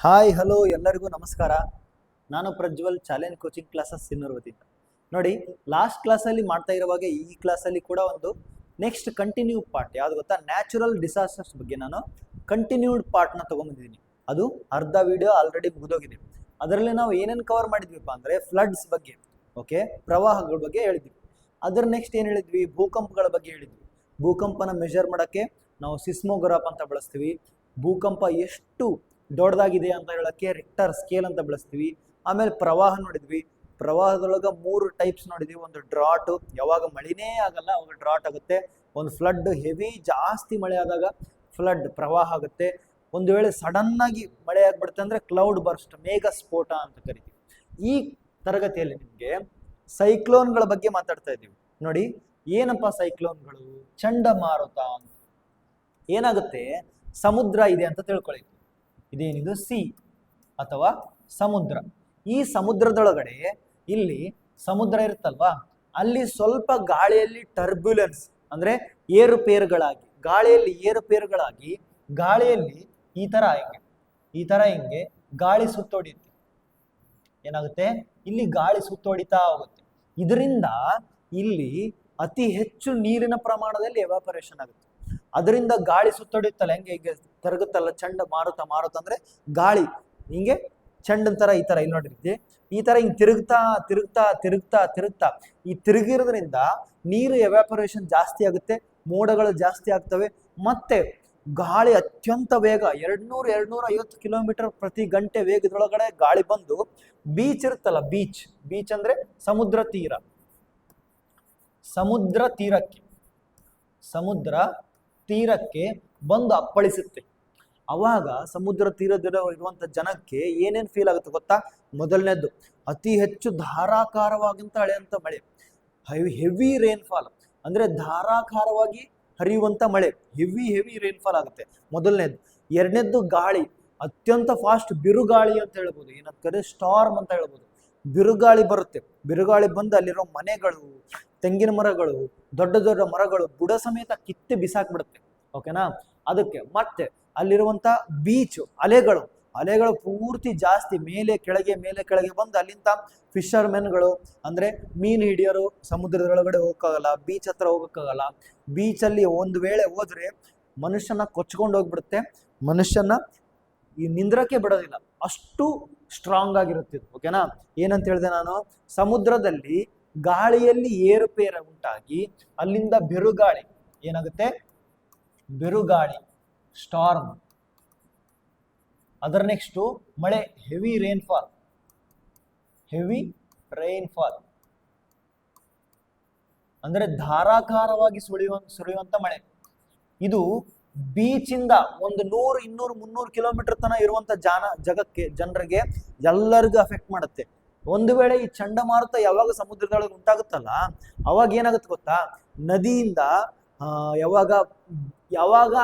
Hi hello ಎಲ್ಲರಿಗೂ ನಮಸ್ಕಾರ. ನಾನು Prajwal, challenge coaching classes Sinnur ವತಿಯಿಂದ. ನೋಡಿ, ಲಾಸ್ಟ್ ಕ್ಲಾಸಲ್ಲಿ ಮಾಡ್ತಾ ಇರುವಾಗ ಈ ಕ್ಲಾಸಲ್ಲಿ ಕೂಡ ಒಂದು ನೆಕ್ಸ್ಟ್ ಕಂಟಿನ್ಯೂ ಪಾರ್ಟ್ ಯಾವ್ದು ಗೊತ್ತಾ, ನ್ಯಾಚುರಲ್ ಡಿಸಾಸ್ಟರ್ಸ್ ಬಗ್ಗೆ ನಾನು ಕಂಟಿನ್ಯೂಡ್ ಪಾರ್ಟ್ನ ತೊಗೊಂಬಂದಿದ್ದೀನಿ. ಅದು ಅರ್ಧ ವಿಡಿಯೋ ಆಲ್ರೆಡಿ ಮುಗಿದೋಗಿದೆ. ಅದರಲ್ಲಿ ನಾವು ಏನೇನು ಕವರ್ ಮಾಡಿದ್ವಿಪ್ಪ ಅಂದರೆ ಫ್ಲಡ್ಸ್ ಬಗ್ಗೆ, ಓಕೆ, ಪ್ರವಾಹಗಳ ಬಗ್ಗೆ ಹೇಳಿದ್ವಿ. ಅದರ ನೆಕ್ಸ್ಟ್ ಏನು ಹೇಳಿದ್ವಿ, ಭೂಕಂಪಗಳ ಬಗ್ಗೆ ಹೇಳಿದ್ವಿ. ಭೂಕಂಪನ ಮೆಷರ್ ಮಾಡೋಕ್ಕೆ ನಾವು ಸಿಸ್ಮೋಗ್ರಾಫ್ ಅಂತ ಬಳಸ್ತೀವಿ. ಭೂಕಂಪ ಎಷ್ಟು ದೊಡ್ಡದಾಗಿದೆ ಅಂತ ಹೇಳಕ್ಕೆ ರಿಕ್ಟರ್ ಸ್ಕೇಲ್ ಅಂತ ಬಳಸ್ತೀವಿ. ಆಮೇಲೆ ಪ್ರವಾಹ ನೋಡಿದ್ವಿ. ಪ್ರವಾಹದೊಳಗೆ 3 ಟೈಪ್ಸ್ ನೋಡಿದ್ವಿ. ಒಂದು ಡ್ರಾಟ್, ಯಾವಾಗ ಮಳೆನೇ ಆಗಲ್ಲ ಅವಾಗ ಡ್ರಾಟ್ ಆಗುತ್ತೆ. ಒಂದು ಫ್ಲಡ್, ಹೆವಿ ಜಾಸ್ತಿ ಮಳೆ ಆದಾಗ ಫ್ಲಡ್ ಪ್ರವಾಹ ಆಗುತ್ತೆ. ಒಂದು ವೇಳೆ ಸಡನ್ ಆಗಿ ಮಳೆ ಆಗ್ಬಿಡುತ್ತೆ ಅಂದ್ರೆ ಕ್ಲೌಡ್ ಬರ್ಸ್ಟ್, ಮೇಘ ಸ್ಫೋಟ ಅಂತ ಕರಿತೀವಿ. ಈ ತರಗತಿಯಲ್ಲಿ ನಿಮಗೆ ಸೈಕ್ಲೋನ್ಗಳ ಬಗ್ಗೆ ಮಾತಾಡ್ತಾ ಇದ್ದೀವಿ. ನೋಡಿ, ಏನಪ್ಪ ಸೈಕ್ಲೋನ್ಗಳು? ಚಂಡಮಾರುತ ಅಂತ. ಏನಾಗುತ್ತೆ, ಸಮುದ್ರ ಇದೆ ಅಂತ ತಿಳ್ಕೊಳ್ಳಿ. ಇದೇನಿದು, ಸಿ ಅಥವಾ ಸಮುದ್ರ. ಈ ಸಮುದ್ರದೊಳಗಡೆ ಇಲ್ಲಿ ಸಮುದ್ರ ಇರುತ್ತಲ್ವಾ, ಅಲ್ಲಿ ಸ್ವಲ್ಪ ಗಾಳಿಯಲ್ಲಿ ಟರ್ಬ್ಯುಲೆನ್ಸ್ ಅಂದ್ರೆ ಏರುಪೇರುಗಳಾಗಿ, ಗಾಳಿಯಲ್ಲಿ ಈ ತರ ಹಿಂಗೆ ಗಾಳಿ ಸುತ್ತೋಡಿಯುತ್ತೆ. ಏನಾಗುತ್ತೆ, ಇಲ್ಲಿ ಗಾಳಿ ಸುತ್ತೋಡಿತಾ ಹೋಗುತ್ತೆ. ಇದರಿಂದ ಇಲ್ಲಿ ಅತಿ ಹೆಚ್ಚು ನೀರಿನ ಪ್ರಮಾಣದಲ್ಲಿ ಎವಾಪರೇಷನ್ ಆಗುತ್ತೆ. ಅದರಿಂದ ಗಾಳಿ ಸುತ್ತೊಡೆಯುತ್ತಲ್ಲ, ಹೆಂಗೆ ಹೀಗೆ ತಿರುಗುತ್ತಲ್ಲ, ಮಾರುತ ಅಂದ್ರೆ ಗಾಳಿ ಹಿಂಗೆ ಚಂಡನ್ ತರ ಈ ತರ ಇಲ್ಲಿ ನೋಡಿರ್ತೀವಿ. ಈ ತರ ಹಿಂಗೆ ತಿರುಗ್ತಾ ಈ ತಿರುಗಿರೋದ್ರಿಂದ ನೀರು ಎವಾಪರೇಷನ್ ಜಾಸ್ತಿ ಆಗುತ್ತೆ, ಮೋಡಗಳು ಜಾಸ್ತಿ ಆಗ್ತವೆ. ಮತ್ತೆ ಗಾಳಿ ಅತ್ಯಂತ ವೇಗ 200-250 ಕಿಲೋಮೀಟರ್ ಪ್ರತಿ ಗಂಟೆ ವೇಗದೊಳಗಡೆ ಗಾಳಿ ಬಂದು ಬೀಚ್ ಇರುತ್ತಲ್ಲ, ಬೀಚ್ ಅಂದ್ರೆ ಸಮುದ್ರ ತೀರಕ್ಕೆ ಬಂದು ಅಪ್ಪಳಿಸುತ್ತೆ. ಅವಾಗ ಸಮುದ್ರ ತೀರದಲ್ಲಿರುವಂತ ಜನಕ್ಕೆ ಏನೇನ್ ಫೀಲ್ ಆಗುತ್ತೆ ಗೊತ್ತಾ? ಮೊದಲನೇದ್ದು, ಅತಿ ಹೆಚ್ಚು ಧಾರಾಕಾರವಾದಂತ ಹಳೆಯಂತ ಮಳೆ, ಹೆವಿ ರೈನ್ಫಾಲ್ ಅಂದ್ರೆ ಧಾರಾಕಾರವಾಗಿ ಹರಿಯುವಂತ ಮಳೆ, ಹೆವಿ ರೈನ್ಫಾಲ್ ಆಗುತ್ತೆ ಮೊದಲನೇದು. ಎರಡನೇದ್ದು ಗಾಳಿ, ಅತ್ಯಂತ ಫಾಸ್ಟ್ ಬಿರುಗಾಳಿ ಅಂತ ಹೇಳ್ಬೋದು, ಏನಂತಾರೆ ಸ್ಟಾರ್ಮ್ ಅಂತ ಹೇಳ್ಬೋದು. ಬಿರುಗಾಳಿ ಬರುತ್ತೆ. ಬಿರುಗಾಳಿ ಬಂದು ಅಲ್ಲಿರೋ ಮನೆಗಳು, ತೆಂಗಿನ ಮರಗಳು, ದೊಡ್ಡ ಮರಗಳು ಬುಡ ಸಮೇತ ಕಿತ್ತೆ ಬಿಸಾಕ್ಬಿಡುತ್ತೆ. ಓಕೆನಾ? ಅದಕ್ಕೆ ಮತ್ತೆ ಅಲ್ಲಿರುವಂತ ಬೀಚ್, ಅಲೆಗಳು ಪೂರ್ತಿ ಜಾಸ್ತಿ ಮೇಲೆ ಕೆಳಗೆ ಬಂದು ಅಲ್ಲಿಂದ ಫಿಶರ್ ಮೆನ್ಗಳು ಅಂದ್ರೆ ಮೀನು ಹಿಡಿಯೋರು ಸಮುದ್ರದೊಳಗಡೆ ಹೋಗಕ್ಕಾಗಲ್ಲ, ಬೀಚ್ ಹತ್ರ ಹೋಗಕ್ಕಾಗಲ್ಲ. ಬೀಚಲ್ಲಿ ಒಂದು ವೇಳೆ ಹೋದ್ರೆ ಮನುಷ್ಯನ ಕೊಚ್ಕೊಂಡು ಹೋಗ್ಬಿಡುತ್ತೆ, ಮನುಷ್ಯನ ಈ ನಿಂದ್ರಕ್ಕೆ ಬಿಡೋದಿಲ್ಲ, ಅಷ್ಟು ಸ್ಟ್ರಾಂಗ್ ಆಗಿರುತ್ತೆ. ಓಕೆನಾ? ಏನಂತ ಹೇಳಿದೆ ನಾನು, ಸಮುದ್ರದಲ್ಲಿ ಗಾಳಿಯಲ್ಲಿ ಏರುಪೇರು ಉಂಟಾಗಿ ಅಲ್ಲಿಂದ ಬಿರುಗಾಳಿ ಏನಾಗುತ್ತೆ, ಬಿರುಗಾಳಿ ಸ್ಟಾರ್ಮ್. ಅದರ ನೆಕ್ಸ್ಟು ಮಳೆ, ಹೆವಿ ರೈನ್ಫಾಲ್ ಅಂದ್ರೆ ಧಾರಾಕಾರವಾಗಿ ಸುರಿಯುವಂತ ಮಳೆ. ಇದು ಬೀಚಿಂದ ಒಂದು 100-200-300 ಕಿಲೋಮೀಟರ್ ತನಕ ಇರುವಂತ ಜನರಿಗೆ ಎಲ್ಲರಿಗೂ ಅಫೆಕ್ಟ್ ಮಾಡುತ್ತೆ. ಒಂದು ವೇಳೆ ಈ ಚಂಡಮಾರುತ ಯಾವಾಗ ಸಮುದ್ರದೊಳಗೆ ಉಂಟಾಗುತ್ತಲ್ಲ, ಅವಾಗ ಏನಾಗುತ್ತೆ ಗೊತ್ತಾ, ನದಿಯಿಂದ ಯಾವಾಗ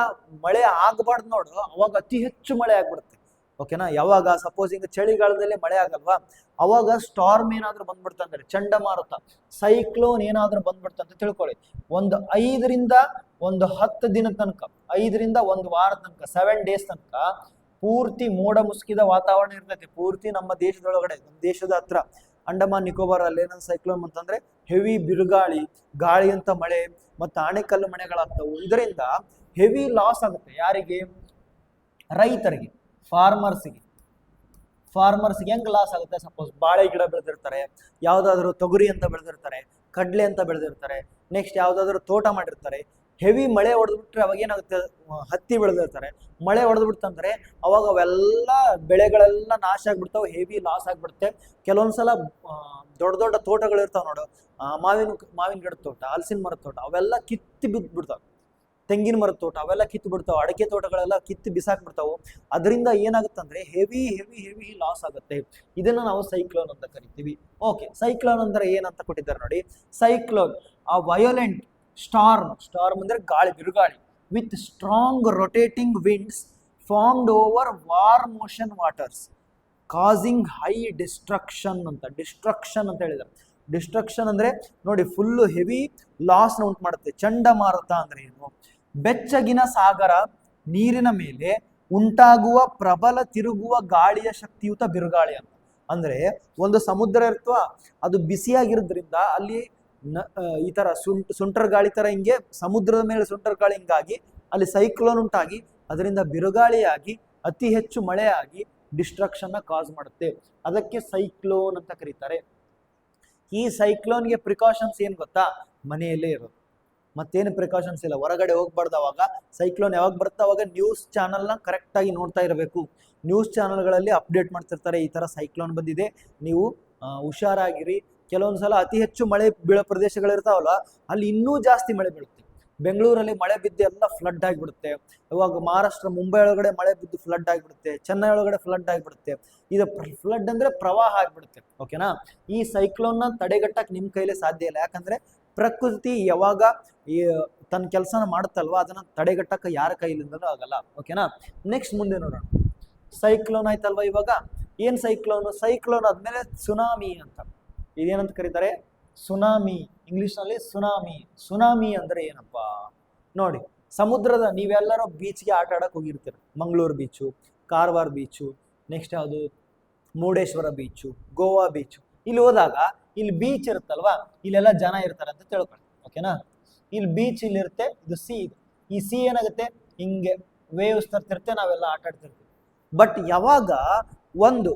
ಮಳೆ ಆಗಬಾರ್ದು ನೋಡು, ಅವಾಗ ಅತಿ ಹೆಚ್ಚು ಮಳೆ ಆಗ್ಬಿಡುತ್ತೆ. ಓಕೆನಾ? ಯಾವಾಗ ಸಪೋಸ್ ಈಗ ಚಳಿಗಾಲದಲ್ಲಿ ಮಳೆ ಆಗಲ್ವಾ, ಅವಾಗ ಸ್ಟಾರ್ಮ್ ಏನಾದ್ರೂ ಬಂದ್ಬಿಡ್ತಂದ್ರೆ, ಚಂಡಮಾರುತ ಸೈಕ್ಲೋನ್ ಏನಾದ್ರೂ ಬಂದ್ಬಿಡ್ತಂತ ತಿಳ್ಕೊಳ್ಳಿ, ಒಂದು 5-10 ದಿನ ತನಕ, 5-1 ವಾರ ತನಕ, 7 ಡೇಸ್ ತನಕ ಪೂರ್ತಿ ಮೋಡ ಮುಸುಕಿದ ವಾತಾವರಣ ಇರ್ತೈತಿ. ಪೂರ್ತಿ ನಮ್ಮ ದೇಶದೊಳಗಡೆ, ನಮ್ಮ ದೇಶದ ಹತ್ರ ಅಂಡಮಾನ್ ನಿಕೋಬಾರ್ ಅಲ್ಲಿ ಏನಂತ ಸೈಕ್ಲೋನ್ ಅಂತಂದ್ರೆ ಹೆವಿ ಬಿರುಗಾಳಿ, ಗಾಳಿ ಅಂತ ಮಳೆ ಮತ್ತು ಆಣೆಕಲ್ಲು ಮಳೆಗಳಾಗ್ತವು. ಇದರಿಂದ ಹೆವಿ ಲಾಸ್ ಆಗುತ್ತೆ. ಯಾರಿಗೆ? ರೈತರಿಗೆ, ಫಾರ್ಮರ್ಸ್ಗೆ ಹೆಂಗ್ ಲಾಸ್ ಆಗುತ್ತೆ? ಸಪೋಸ್ ಬಾಳೆ ಗಿಡ ಬೆಳೆದಿರ್ತಾರೆ, ಯಾವ್ದಾದ್ರು ತೊಗರಿ ಅಂತ ಬೆಳೆದಿರ್ತಾರೆ, ಕಡ್ಲೆ ಅಂತ ಬೆಳೆದಿರ್ತಾರೆ, ನೆಕ್ಸ್ಟ್ ಯಾವ್ದಾದ್ರು ತೋಟ ಮಾಡಿರ್ತಾರೆ. ಹೆವಿ ಮಳೆ ಹೊಡೆದ್ಬಿಟ್ರೆ ಅವಾಗ ಏನಾಗುತ್ತೆ, ಹತ್ತಿ ಬೆಳೆದಿರ್ತಾರೆ, ಮಳೆ ಹೊಡೆದ್ಬಿಡ್ತಂದ್ರೆ ಅವಾಗ ಅವೆಲ್ಲ ಬೆಳೆಗಳೆಲ್ಲ ನಾಶ ಆಗ್ಬಿಡ್ತಾವೆ, ಹೆವಿ ಲಾಸ್ ಆಗ್ಬಿಡುತ್ತೆ. ಕೆಲವೊಂದ್ಸಲ ದೊಡ್ಡ ತೋಟಗಳು ಇರ್ತಾವ ನೋಡು, ಮಾವಿನ ಗಿಡದ ತೋಟ, ಹಲಸಿನ ಮರದ ತೋಟ, ಅವೆಲ್ಲ ಕಿತ್ತು ಬಿದ್ದುಬಿಡ್ತಾವೆ. ತೆಂಗಿನ ಮರದ ತೋಟ ಅವೆಲ್ಲ ಕಿತ್ತು ಬಿಡ್ತಾವೆ, ಅಡಿಕೆ ತೋಟಗಳೆಲ್ಲ ಕಿತ್ತು ಬಿಸಾಕ್ಬಿಡ್ತಾವೆ. ಅದರಿಂದ ಏನಾಗುತ್ತಂದ್ರೆ ಹೆವಿ ಲಾಸ್ ಆಗುತ್ತೆ. ಇದನ್ನ ನಾವು ಸೈಕ್ಲೋನ್ ಅಂತ ಕರಿತೀವಿ. ಓಕೆ, ಸೈಕ್ಲೋನ್ ಅಂದ್ರೆ ಏನಂತ ಕೊಟ್ಟಿದ್ದಾರೆ ನೋಡಿ. ಸೈಕ್ಲೋನ್ ಆ ವಯೋಲೆಂಟ್ ಸ್ಟಾರ್ಮ್ ಅಂದ್ರೆ ಗಾಳಿ, ಬಿರುಗಾಳಿ with strong rotating winds formed over warm ocean waters causing high destruction ಅಂತ ಹೇಳಿದ್ದಾರೆ. ಡಿಸ್ಟ್ರಕ್ಷನ್ ಅಂದ್ರೆ ನೋಡಿ, ಫುಲ್ಲು ಹೆವಿ ಲಾಸ್ನ ಉಂಟು ಮಾಡುತ್ತೆ. ಚಂಡಮಾರುತ ಅಂದ್ರೆ ಏನು? ಬೆಚ್ಚಗಿನ ಸಾಗರ ನೀರಿನ ಮೇಲೆ ಉಂಟಾಗುವ ಪ್ರಬಲ ತಿರುಗುವ ಗಾಳಿಯ ಶಕ್ತಿಯುತ ಬಿರುಗಾಳಿ ಅಂತ. ಅಂದ್ರೆ ಒಂದು ಸಮುದ್ರ ಇರ್ತವಾ, ಅದು ಬಿಸಿಯಾಗಿರೋದ್ರಿಂದ ಅಲ್ಲಿ ಈ ತರ ಸುಂಟರ್ ಗಾಳಿ ತರ ಹಿಂಗೆ ಸಮುದ್ರದ ಮೇಲೆ ಸುಂಟರ್ ಗಾಳಿ ಹಿಂಗಾಗಿ ಅಲ್ಲಿ ಸೈಕ್ಲೋನ್ ಉಂಟಾಗಿ ಅದರಿಂದ ಬಿರುಗಾಳಿಯಾಗಿ ಅತಿ ಹೆಚ್ಚು ಮಳೆಯಾಗಿ ಡಿಸ್ಟ್ರಕ್ಷನ್ ಕಾಸ್ ಮಾಡುತ್ತೆ. ಅದಕ್ಕೆ ಸೈಕ್ಲೋನ್ ಅಂತ ಕರೀತಾರೆ. ಈ ಸೈಕ್ಲೋನ್ಗೆ ಪ್ರಿಕಾಷನ್ಸ್ ಏನ್ ಗೊತ್ತಾ? ಮನೆಯಲ್ಲೇ ಇರೋದು, ಮತ್ತೇನು ಪ್ರಿಕಾಷನ್ಸ್ ಇಲ್ಲ. ಹೊರಗಡೆ ಹೋಗ್ಬಾರ್ದು. ಅವಾಗ ಸೈಕ್ಲೋನ್ ಯಾವಾಗ ಬರುತ್ತೆ ಅವಾಗ ನ್ಯೂಸ್ ಚಾನಲ್ನ ಕರೆಕ್ಟ್ ಆಗಿ ನೋಡ್ತಾ ಇರಬೇಕು. ನ್ಯೂಸ್ ಚಾನಲ್ಗಳಲ್ಲಿ ಅಪ್ಡೇಟ್ ಮಾಡ್ತಿರ್ತಾರೆ, ಈ ತರ ಸೈಕ್ಲೋನ್ ಬಂದಿದೆ, ನೀವು ಹುಷಾರಾಗಿರಿ. ಕೆಲವೊಂದ್ಸಲ ಅತಿ ಹೆಚ್ಚು ಮಳೆ ಬೀಳೋ ಪ್ರದೇಶಗಳಿರ್ತಾವಲ್ಲ, ಅಲ್ಲಿ ಇನ್ನೂ ಜಾಸ್ತಿ ಮಳೆ ಬೀಳುತ್ತೆ. ಬೆಂಗಳೂರಲ್ಲಿ ಮಳೆ ಬಿದ್ದು ಎಲ್ಲ ಫ್ಲಡ್ ಆಗಿಬಿಡುತ್ತೆ. ಇವಾಗ ಮಹಾರಾಷ್ಟ್ರ ಮುಂಬೈ ಒಳಗಡೆ ಮಳೆ ಬಿದ್ದು ಫ್ಲಡ್ ಆಗಿಬಿಡುತ್ತೆ, ಚೆನ್ನೈ ಒಳಗಡೆ ಫ್ಲಡ್ ಆಗಿಬಿಡುತ್ತೆ. ಇದು ಫ್ಲಡ್ ಅಂದ್ರೆ ಪ್ರವಾಹ ಆಗಿಬಿಡುತ್ತೆ. ಓಕೆನಾ? ಈ ಸೈಕ್ಲೋನ್ನ ತಡೆಗಟ್ಟಕ್ಕೆ ನಿಮ್ಮ ಕೈಲೇ ಸಾಧ್ಯ ಇಲ್ಲ. ಯಾಕಂದ್ರೆ ಪ್ರಕೃತಿ ಯಾವಾಗ ತನ್ನ ಕೆಲಸನ ಮಾಡುತ್ತಲ್ವಾ, ಅದನ್ನ ತಡೆಗಟ್ಟಕ್ಕೆ ಯಾರ ಕೈಲಿಂದನೂ ಆಗಲ್ಲ. ಓಕೆನಾ? ನೆಕ್ಸ್ಟ್ ಮುಂದೆ ನೋಡೋಣ. ಸೈಕ್ಲೋನ್ ಆಯ್ತಲ್ವಾ. ಇವಾಗ ಏನ್ ಸೈಕ್ಲೋನ್ ಆದ್ಮೇಲೆ ಸುನಾಮಿ ಅಂತ. ಇದೇನಂತ ಕರೀತಾರೆ? ಸುನಾಮಿ. ಇಂಗ್ಲಿಷ್ ನಲ್ಲಿ ಸುನಾಮಿ. ಸುನಾಮಿ ಅಂದ್ರೆ ಏನಪ್ಪಾ ನೋಡಿ, ಸಮುದ್ರದ ನೀವೆಲ್ಲರೂ ಬೀಚ್ಗೆ ಆಟ ಆಡಕ್ ಹೋಗಿರ್ತೀರ. Mangaluru beach, Karwar beach, next ಯಾವುದು ಮುರುಡೇಶ್ವರ ಬೀಚು, ಗೋವಾ ಬೀಚು. ಇಲ್ಲಿ ಹೋದಾಗ ಇಲ್ಲಿ ಬೀಚ್ ಇರುತ್ತಲ್ವಾ, ಇಲ್ಲೆಲ್ಲ ಜನ ಇರ್ತಾರೆ ಅಂತ ತಿಳ್ಕೊಳ್ಳಿ. ಓಕೆನಾ? ಇಲ್ಲಿ ಬೀಚ್ ಇಲ್ಲಿ ಇರುತ್ತೆ, ಇದು ಸಿ ಇದು. ಈ ಸಿ ಏನಾಗುತ್ತೆ, ಹಿಂಗೆ ವೇವ್ಸ್ ತರ್ತಿರುತ್ತೆ, ನಾವೆಲ್ಲ ಆಟ ಆಡ್ತಿರ್ತೀವಿ. ಬಟ್ ಯಾವಾಗ ಒಂದು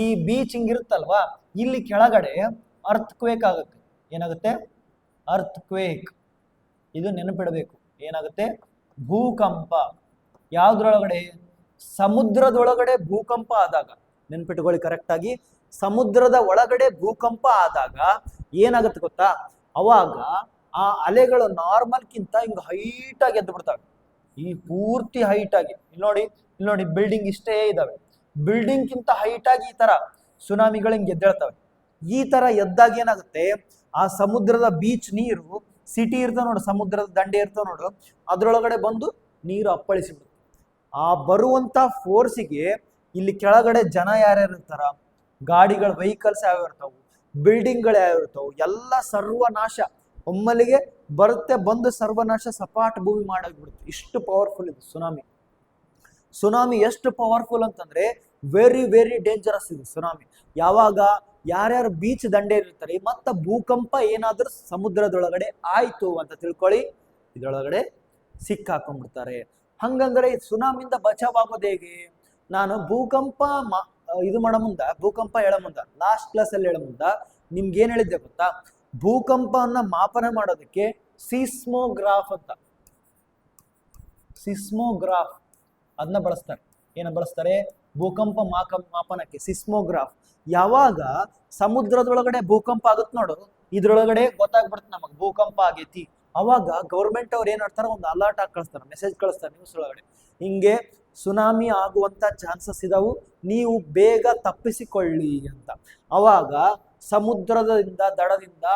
ಈ ಬೀಚ್ ಹಿಂಗಿರುತ್ತಲ್ವಾ, ಇಲ್ಲಿ ಕೆಳಗಡೆ ಅರ್ತ್ ಕ್ವೇಕ್ ಆಗುತ್ತೆ. ಏನಾಗುತ್ತೆ? Earth quake. ಇದು ನೆನಪಿಡಬೇಕು. ಏನಾಗುತ್ತೆ? ಭೂಕಂಪ. ಯಾವ್ದ್ರೊಳಗಡೆ? ಸಮುದ್ರದೊಳಗಡೆ ಭೂಕಂಪ ಆದಾಗ. ನೆನ್ಪಿಟ್ಕೊಳ್ಳಿ ಕರೆಕ್ಟ್ ಆಗಿ. ಸಮುದ್ರದ ಒಳಗಡೆ ಭೂಕಂಪ ಆದಾಗ ಏನಾಗುತ್ತೆ ಗೊತ್ತಾ? ಅವಾಗ ಆ ಅಲೆಗಳು ನಾರ್ಮಲ್ಗಿಂತ ಹಿಂಗ ಹೈಟ್ ಆಗಿ ಎದ್ದು ಬಿಡ್ತವೆ. ಈ ಪೂರ್ತಿ ಹೈಟ್ ಆಗಿ ಇಲ್ಲಿ ನೋಡಿ ಬಿಲ್ಡಿಂಗ್ ಇಷ್ಟೇ ಇದಾವೆ. ಬಿಲ್ಡಿಂಗ್ ಗಿಂತ ಹೈಟ್ ಆಗಿ ಈ ತರ ಸುನಾಮಿಗಳು ಹಿಂಗೆ ಎದ್ದೇಳ್ತವೆ. ಈ ತರ ಎದ್ದಾಗ ಏನಾಗುತ್ತೆ, ಆ ಸಮುದ್ರದ ಬೀಚ್ ನೀರು, ಸಿಟಿ ಇರ್ತಾವ ನೋಡು, ಸಮುದ್ರದ ದಂಡೆ ಇರ್ತಾವ ನೋಡು, ಅದ್ರೊಳಗಡೆ ಬಂದು ನೀರು ಅಪ್ಪಳಿಸಿಬಿಡುತ್ತೆ. ಆ ಬರುವಂತ ಫೋರ್ಸಿಗೆ ಇಲ್ಲಿ ಕೆಳಗಡೆ ಜನ ಯಾರ್ಯಾರು ಇರ್ತಾರ, ಗಾಡಿಗಳ ವೆಹಿಕಲ್ಸ್ ಯಾವ ಇರ್ತಾವು, ಬಿಲ್ಡಿಂಗ್ಗಳು ಯಾವ ಇರ್ತಾವು, ಎಲ್ಲ ಸರ್ವನಾಶ ಒಮ್ಮಲಿಗೆ ಬರುತ್ತೆ. ಬಂದು ಸರ್ವನಾಶ ಸಪಾಟ ಭೂಮಿ ಮಾಡಾಗ್ಬಿಡುತ್ತೆ. ಇಷ್ಟು ಪವರ್ಫುಲ್ ಇದು ಸುನಾಮಿ. ಸುನಾಮಿ ಎಷ್ಟು ಪವರ್ಫುಲ್ ಅಂತಂದ್ರೆ ವೆರಿ ವೆರಿ ಡೇಂಜರಸ್ ಇದು ಸುನಾಮಿ. ಯಾವಾಗ ಯಾರ್ಯಾರು ಬೀಚ್ ದಂಡೆ ಇರ್ತಾರೆ, ಮತ್ತ ಭೂಕಂಪ ಏನಾದ್ರೂ ಸಮುದ್ರದೊಳಗಡೆ ಆಯ್ತು ಅಂತ ತಿಳ್ಕೊಳ್ಳಿ, ಇದ್ರೊಳಗಡೆ ಸಿಕ್ಕಾಕೊಂಡ್ಬಿಡ್ತಾರೆ. ಹಂಗಂದ್ರೆ ಈ ಸುನಾಮಿಯಿಂದ ಬಚಾವ್ ಆಗೋದು ಹೇಗೆ? ನಾನು ಭೂಕಂಪ ಇದು ಮಾಡೋ ಮುಂದ, ಭೂಕಂಪ ಹೇಳೋ ಮುಂದ, ಲಾಸ್ಟ್ ಕ್ಲಾಸ್ ಅಲ್ಲಿ ಹೇಳೋ ಮುಂದ ನಿಮ್ಗೆ ಏನ್ ಹೇಳಿದ್ದೆ ಗೊತ್ತಾ? ಭೂಕಂಪವನ್ನ ಮಾಪನ ಮಾಡೋದಕ್ಕೆ ಸಿಸ್ಮೋಗ್ರಾಫ್ ಅಂತ, ಸಿಸ್ಮೋಗ್ರಾಫ್ ಅದನ್ನ ಬಳಸ್ತಾರೆ. ಏನ ಬಳಸ್ತಾರೆ? ಭೂಕಂಪ ಮಾಪನಕ್ಕೆ ಸಿಸ್ಮೋಗ್ರಾಫ್. ಯಾವಾಗ ಸಮುದ್ರದೊಳಗಡೆ ಭೂಕಂಪ ಆಗುತ್ತೆ ನೋಡು, ಇದ್ರೊಳಗಡೆ ಗೊತ್ತಾಗ್ಬಿಡುತ್ತೆ ನಮಗ್ ಭೂಕಂಪ ಆಗೈತಿ. ಅವಾಗ ಗೌರ್ಮೆಂಟ್ ಅವ್ರು ಏನ್ ಮಾಡ್ತಾರೆ, ಒಂದು ಅಲರ್ಟ್ ಆಗಿ ಕಳಿಸ್ತಾರೆ, ಮೆಸೇಜ್ ಕಳಿಸ್ತಾರೆ ನ್ಯೂಸ್ ಒಳಗಡೆ, ಹಿಂಗೆ ಸುನಾಮಿ ಆಗುವಂತ ಚಾನ್ಸಸ್ ಇದಾವು, ನೀವು ಬೇಗ ತಪ್ಪಿಸಿಕೊಳ್ಳಿ ಅಂತ. ಅವಾಗ ಸಮುದ್ರದಿಂದ ದಡದಿಂದ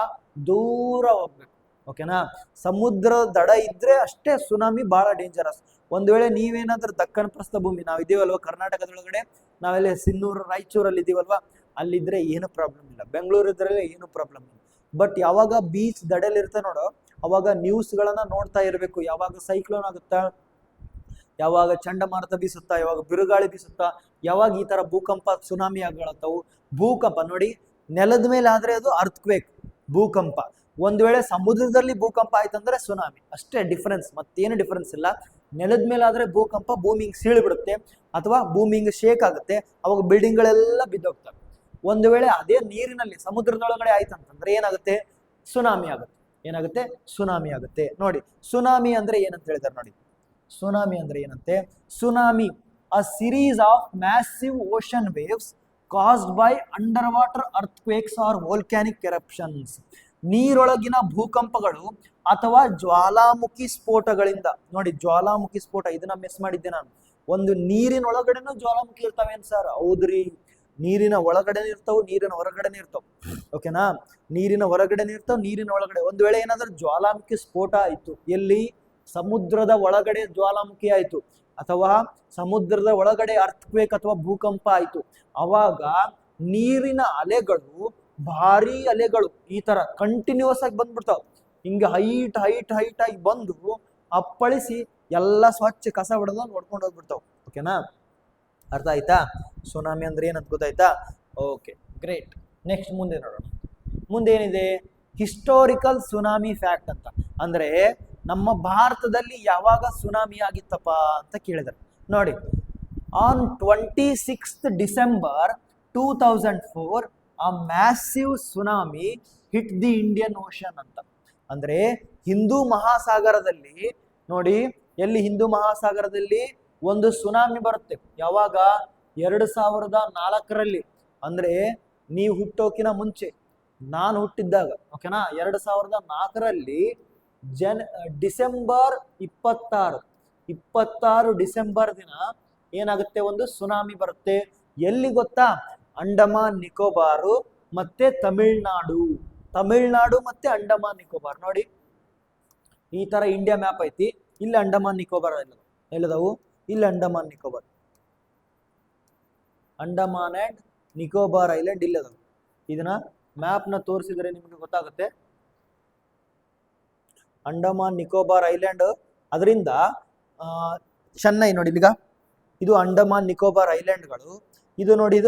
ದೂರ ಹೋಗ್ಬೇಕು. ಓಕೆನಾ? ಸಮುದ್ರದ ದಡ ಇದ್ರೆ ಅಷ್ಟೇ ಸುನಾಮಿ ಬಹಳ ಡೇಂಜರಸ್. ಒಂದ್ ವೇಳೆ ನೀವೇನಾದ್ರೂ ದಕ್ಕನ್ ಪ್ರಸ್ಥಭೂಮಿ, ನಾವ್ ಇದೀವಲ್ವ ಕರ್ನಾಟಕದೊಳಗಡೆ, ನಾವೆಲ್ಲ ಸಿನ್ನೂರು ರಾಯಚೂರಲ್ಲಿ ಇದೀವಲ್ವಾ, ಅಲ್ಲಿದ್ರೆ ಏನು ಪ್ರಾಬ್ಲಮ್ ಇಲ್ಲ. ಬೆಂಗಳೂರು ಇದ್ರಲ್ಲಿ ಏನು ಪ್ರಾಬ್ಲಮ್ ಇಲ್ಲ. ಬಟ್ ಯಾವಾಗ ಬೀಚ್ ದಡಲ್ಲಿ ಇರ್ತೆ ನೋಡೋ, ಅವಾಗ ನ್ಯೂಸ್ಗಳನ್ನ ನೋಡ್ತಾ ಇರಬೇಕು. ಯಾವಾಗ ಸೈಕ್ಲೋನ್ ಆಗುತ್ತಾ, ಯಾವಾಗ ಚಂಡಮಾರುತ ಬೀಸುತ್ತಾ, ಯಾವಾಗ ಬಿರುಗಾಳಿ ಬೀಸುತ್ತಾ, ಯಾವಾಗ ಈ ತರ ಭೂಕಂಪ ಸುನಾಮಿ ಆಗತ್ತವು. ಭೂಕಂಪ ನೋಡಿ, ನೆಲದ ಮೇಲೆ ಆದ್ರೆ ಅದು ಅರ್ತ್ ಕ್ವೇಕ್ ಭೂಕಂಪ. ಒಂದ್ ವೇಳೆ ಸಮುದ್ರದಲ್ಲಿ ಭೂಕಂಪ ಆಯ್ತಂದ್ರೆ ಸುನಾಮಿ. ಅಷ್ಟೇ ಡಿಫರೆನ್ಸ್, ಮತ್ತೇನು ಡಿಫರೆನ್ಸ್ ಇಲ್ಲ. ನೆಲದ ಮೇಲೆ ಆದ್ರೆ ಭೂಕಂಪ ಭೂಮಿ ಹಿಂಗ್ ಸೀಳು ಬಿಡುತ್ತೆ, ಅಥವಾ ಭೂಮಿ ಹಿಂಗ್ ಶೇಕ್ ಆಗುತ್ತೆ, ಅವಾಗ ಬಿಲ್ಡಿಂಗ್ ಗಳೆಲ್ಲ ಬಿದ್ದೋಗ್ತವೆ. ಒಂದು ವೇಳೆ ಅದೇ ನೀರಿನಲ್ಲಿ ಸಮುದ್ರದೊಳಗಡೆ ಆಯ್ತಂತಂದ್ರೆ ಏನಾಗುತ್ತೆ? ಸುನಾಮಿ ಆಗುತ್ತೆ. ಏನಾಗುತ್ತೆ? ಸುನಾಮಿ ಆಗುತ್ತೆ. ನೋಡಿ ಸುನಾಮಿ ಅಂದ್ರೆ ಏನಂತ ಹೇಳಿದಾರೆ ನೋಡಿ. ಸುನಾಮಿ ಅಂದ್ರೆ ಏನಂತೆ? Tsunami a series of massive ocean waves caused by under water earthquakes or volcanic eruptions. ನೀರೊಳಗಿನ ಭೂಕಂಪಗಳು ಅಥವಾ ಜ್ವಾಲಾಮುಖಿ ಸ್ಫೋಟಗಳಿಂದ. ನೋಡಿ ಜ್ವಾಲಾಮುಖಿ ಸ್ಫೋಟ, ಇದನ್ನ ಮಿಸ್ ಮಾಡಿದ್ದೆ ನಾನು. ಒಂದು ನೀರಿನ ಒಳಗಡೆನೂ ಜ್ವಾಲಾಮುಖಿ ಇರ್ತಾವೇನ್ ಸರ್? ಹೌದ್ರಿ, ನೀರಿನ ಒಳಗಡೆ ಇರ್ತಾವ, ನೀರಿನ ಹೊರಗಡೆನೆ ಇರ್ತಾವ. ಓಕೆನಾ? ನೀರಿನ ಹೊರಗಡೆನೆ ಇರ್ತಾವ, ನೀರಿನ ಒಳಗಡೆ. ಒಂದ್ ವೇಳೆ ಏನಾದ್ರೂ ಜ್ವಾಲಾಮುಖಿ ಸ್ಫೋಟ ಆಯ್ತು, ಎಲ್ಲಿ? ಸಮುದ್ರದ ಒಳಗಡೆ ಜ್ವಾಲಾಮುಖಿ ಆಯ್ತು, ಅಥವಾ ಸಮುದ್ರದ ಒಳಗಡೆ ಅರ್ಥ್ಕ್ವೇಕ್ ಅಥವಾ ಭೂಕಂಪ ಆಯ್ತು, ಅವಾಗ ನೀರಿನ ಅಲೆಗಳು, ಭಾರಿ ಅಲೆಗಳು ಈ ತರ ಕಂಟಿನ್ಯೂಸ್ ಆಗಿ ಬಂದ್ಬಿಡ್ತಾವ. ಹಿಂಗೆ ಹೈಟ್ ಆಗಿ ಬಂದು ಅಪ್ಪಳಿಸಿ ಎಲ್ಲ ಸ್ವಚ್ಛ ಕಸ ಹೊಡೆದ ನೋಡ್ಕೊಂಡು ಹೋಗ್ಬಿಡ್ತಾವ. ಓಕೆನಾ, ಅರ್ಥ ಆಯ್ತಾ? ಸುನಾಮಿ ಅಂದ್ರೆ ಏನಂತ ಗೊತ್ತಾಯ್ತಾ? Okay, great. ನೆಕ್ಸ್ಟ್ ಮುಂದೆ ನೋಡೋಣ. ಮುಂದೆ ಏನಿದೆ? ಹಿಸ್ಟೋರಿಕಲ್ ಸುನಾಮಿ ಫ್ಯಾಕ್ಟ್ ಅಂತ. ಅಂದ್ರೆ ನಮ್ಮ ಭಾರತದಲ್ಲಿ ಯಾವಾಗ ಸುನಾಮಿ ಆಗಿತ್ತಪ್ಪ ಅಂತ ಕೇಳಿದ್ದಾರೆ ನೋಡಿ. On 26th December 2004 a massive tsunami hit the Indian Ocean ಅಂತ. ಅಂದ್ರೆ ಹಿಂದೂ ಮಹಾಸಾಗರದಲ್ಲಿ ನೋಡಿ, ಎಲ್ಲಿ ಹಿಂದೂ ಮಹಾಸಾಗರದಲ್ಲಿ ಒಂದು ಸುನಾಮಿ ಬರುತ್ತೆ. ಯಾವಾಗ? 2004ರಲ್ಲಿ. ಅಂದ್ರೆ ನೀವು ಹುಟ್ಟೋಕಿನ ಮುಂಚೆ, ನಾನು ಹುಟ್ಟಿದ್ದಾಗ. ಓಕೆನಾ, 2004ರಲ್ಲಿ ಡಿಸೆಂಬರ್ 26 ಡಿಸೆಂಬರ್ ದಿನ ಏನಾಗುತ್ತೆ? ಒಂದು ಸುನಾಮಿ ಬರುತ್ತೆ. ಎಲ್ಲಿ ಗೊತ್ತಾ? ಅಂಡಮಾನ್ ನಿಕೋಬಾರು ಮತ್ತೆ ತಮಿಳ್ನಾಡು ಮತ್ತೆ ಅಂಡಮಾನ್ ನಿಕೋಬಾರ್. ನೋಡಿ, ಈ ತರ ಇಂಡಿಯಾ ಮ್ಯಾಪ್ ಐತಿ. ಇಲ್ಲಿ ಅಂಡಮಾನ್ ನಿಕೋಬಾರ್ ಎಲ್ಲದವು? ಇಲ್ಲಿ ಅಂಡಮಾನ್ ನಿಕೋಬಾರ್, ಅಂಡಮಾನ್ ಅಂಡ್ ನಿಕೋಬಾರ್ ಐಲ್ಯಾಂಡ್ ಇಲ್ಲದವು. ಇದನ್ನ ಮ್ಯಾಪ್ ನ ತೋರಿಸಿದ್ರೆ ನಿಮ್ಗೆ ಗೊತ್ತಾಗುತ್ತೆ. ಅಂಡಮಾನ್ ನಿಕೋಬಾರ್ ಐಲ್ಯಾಂಡ್, ಅದರಿಂದ ಚೆನ್ನೈ ನೋಡಿ, ಈಗ ಇದು ಅಂಡಮಾನ್ ನಿಕೋಬಾರ್ ಐಲ್ಯಾಂಡ್ಗಳು. ಇದು ನೋಡಿ,